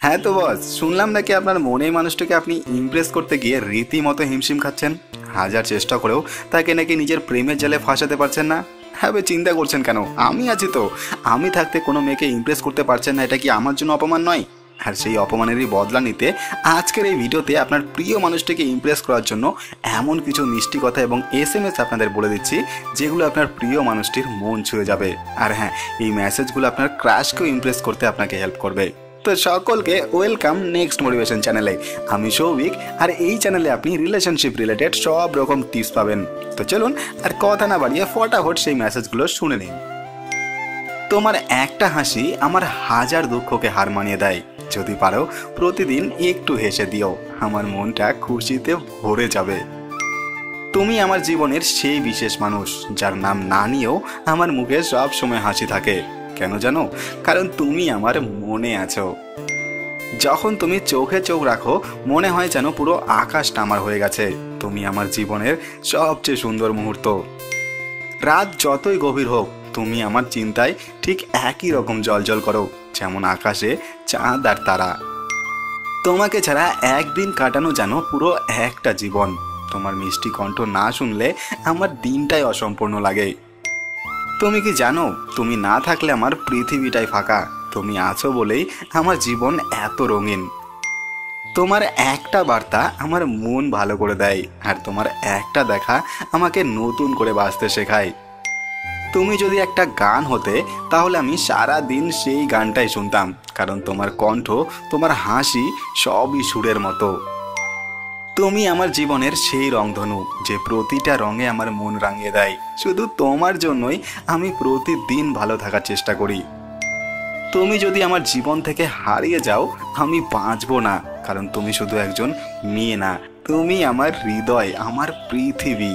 হ্যাঁ তো বস, শুনলাম নাকি আপনার মনের মানুষটাকে আপনি ইমপ্রেস করতে গিয়ে রীতিমতো হিমশিম খাচ্ছেন। হাজার চেষ্টা করেও তাকে নাকি নিজের প্রেমের জালে ফাঁসাতে পারছেন না। হ্যাঁ, চিন্তা করছেন কেন? আমি আছি তো। আমি থাকতে কোনো মেয়েকে ইমপ্রেস করতে পারছেন না, এটা কি আমার জন্য অপমান নয়? আর সেই অপমানেরই বদলা নিতে আজকের এই ভিডিওতে আপনার প্রিয় মানুষটিকে ইমপ্রেস করার জন্য এমন কিছু মিষ্টি কথা এবং SMS আপনাদের বলে দিচ্ছি যেগুলো আপনার প্রিয় মানুষটির মন ছুঁয়ে যাবে। আর হ্যাঁ, এই মেসেজগুলো আপনার ক্রাশকেও ইমপ্রেস করতে আপনাকে হেল্প করবে। তো সকলকে ওয়েলকাম নেক্সট মোটিভেশন চ্যানেলে। আমি সৌভিক, আর এই চ্যানেলে আপনি রিলেশনশিপ রিলেটেড সব রকম টিপস পাবেন। তো চলুন আর কথা না বাড়িয়ে ফটাফট সেই মেসেজগুলো শুনে নিন। তোমার একটা হাসি আমার হাজার দুঃখকে হার মানিয়ে দেয়। যদি পারো প্রতিদিন একটু হেসে দিও, আমার মনটা খুশিতে ভরে যাবে। তুমি আমার জীবনের সেই বিশেষ মানুষ যার নাম না নিয়েও আমার মুখে সব সময় হাসি থাকে। কেন জানো? কারণ তুমি আমার মনে আছো। যখন তুমি চোখে চোখ রাখো মনে হয় যেন পুরো আকাশটা আমার হয়ে গেছে। তুমি আমার জীবনের সবচেয়ে সুন্দর মুহূর্ত। রাত যতই গভীর হোক তুমি আমার চিন্তায় ঠিক একই রকম জ্বলজ্বল করো, যেমন আকাশে চাঁদ আর তারা। তোমাকে ছাড়া একদিন কাটানো যেন পুরো একটা জীবন। তোমার মিষ্টি কণ্ঠ না শুনলে আমার দিনটাই অসম্পূর্ণ লাগে। তুমি কি জানো, তুমি না থাকলে আমার পৃথিবীটাই ফাঁকা। তুমি আছো বলেই আমার জীবন এত রঙিন। তোমার একটা বার্তা আমার মন ভালো করে দেয়, আর তোমার একটা দেখা আমাকে নতুন করে বাঁচতে শেখায়। তুমি যদি একটা গান হতে তাহলে আমি সারা দিন সেই গানটাই শুনতাম, কারণ তোমার কণ্ঠ, তোমার হাসি সবই সুরের মতো। তুমি আমার জীবনের সেই রংধনু যে প্রতিটা রঙে আমার মন রাঙিয়ে দেয়। শুধু তোমার জন্যই আমি প্রতিদিন ভালো থাকার চেষ্টা করি। তুমি যদি আমার জীবন থেকে হারিয়ে যাও আমি বাঁচবো না, কারণ তুমি শুধু একজন মেয়ে না, তুমি আমার হৃদয়, আমার পৃথিবী।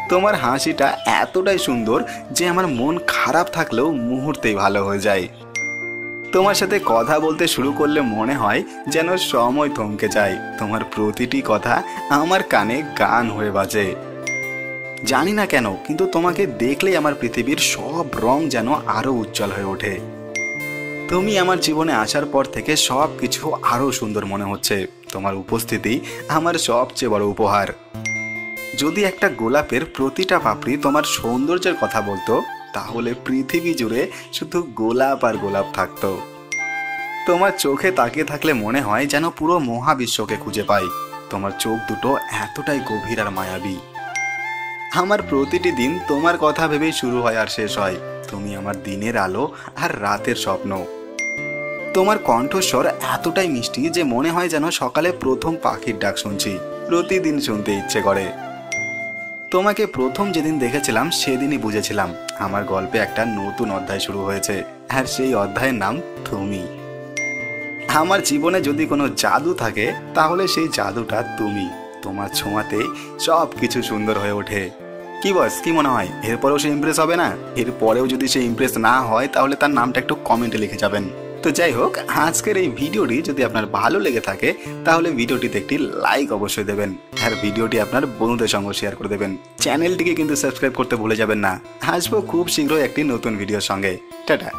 তোমার হাসিটা এতটাই সুন্দর যে আমার মন খারাপ থাকলেও মুহূর্তেই ভালো হয়ে যায়। তোমার সাথে কথা বলতে শুরু করলে মনে হয় যেন সময় থমকে যায়। তোমার প্রতিটি কথা আমার কানে গান হয়ে বাজে। জানি না কেন, কিন্তু তোমাকে দেখলেই আমার পৃথিবীর সব রং যেন আরো উজ্জ্বল হয়ে ওঠে। তুমি আমার জীবনে আসার পর থেকে সব কিছু আরো সুন্দর মনে হচ্ছে। তোমার উপস্থিতি আমার সবচেয়ে বড় উপহার। যদি একটা গোলাপের প্রতিটা পাপড়ি তোমার সৌন্দর্যের কথা বলতো তাহলে পৃথিবী জুড়ে শুধু গোলাপ আর গোলাপ থাকতো। তোমার চোখে তাকিয়ে থাকলে মনে হয় যেন পুরো মহাবিশ্বকে খুঁজে পাই। তোমার চোখ দুটো এতটাই গভীর আর মায়াবী। আমার প্রতিটি দিন তোমার কথা ভেবেই শুরু হয় আর শেষ হয়। তুমি আমার দিনের আলো আর রাতের স্বপ্ন। তোমার কণ্ঠস্বর এতটাই মিষ্টি যে মনে হয় যেন সকালে প্রথম পাখির ডাক শুনছি। প্রতিদিন শুনতে ইচ্ছে করে। তোমাকে প্রথম যেদিন দেখেছিলাম সেদিনই বুঝেছিলাম আমার গল্পে একটা নতুন অধ্যায় শুরু হয়েছে, আর সেই অধ্যায়ের নাম তুমি। আমার জীবনে যদি কোনো জাদু থাকে তাহলে সেই জাদুটা তুমি। তোমার ছোঁয়াতে সব কিছু সুন্দর হয়ে ওঠে। কি বস, কি মনে হয় এরপরেও সে ইমপ্রেস হবে না? এরপরেও যদি সে ইমপ্রেস না হয় তাহলে তার নামটা একটু কমেন্টে লিখে যাবেন। তো যাই হোক, আজকের এই ভিডিওটি যদি আপনার ভালো লেগে থাকে তাহলে ভিডিওটিতে একটি লাইক অবশ্যই দেবেন, আর ভিডিওটি আপনার বন্ধুদের সঙ্গে শেয়ার করে দেবেন। চ্যানেলটিকে কিন্তু সাবস্ক্রাইব করতে ভুলে যাবেন না। আসবো খুব শীঘ্রই একটি নতুন ভিডিওর সঙ্গে। টাটা।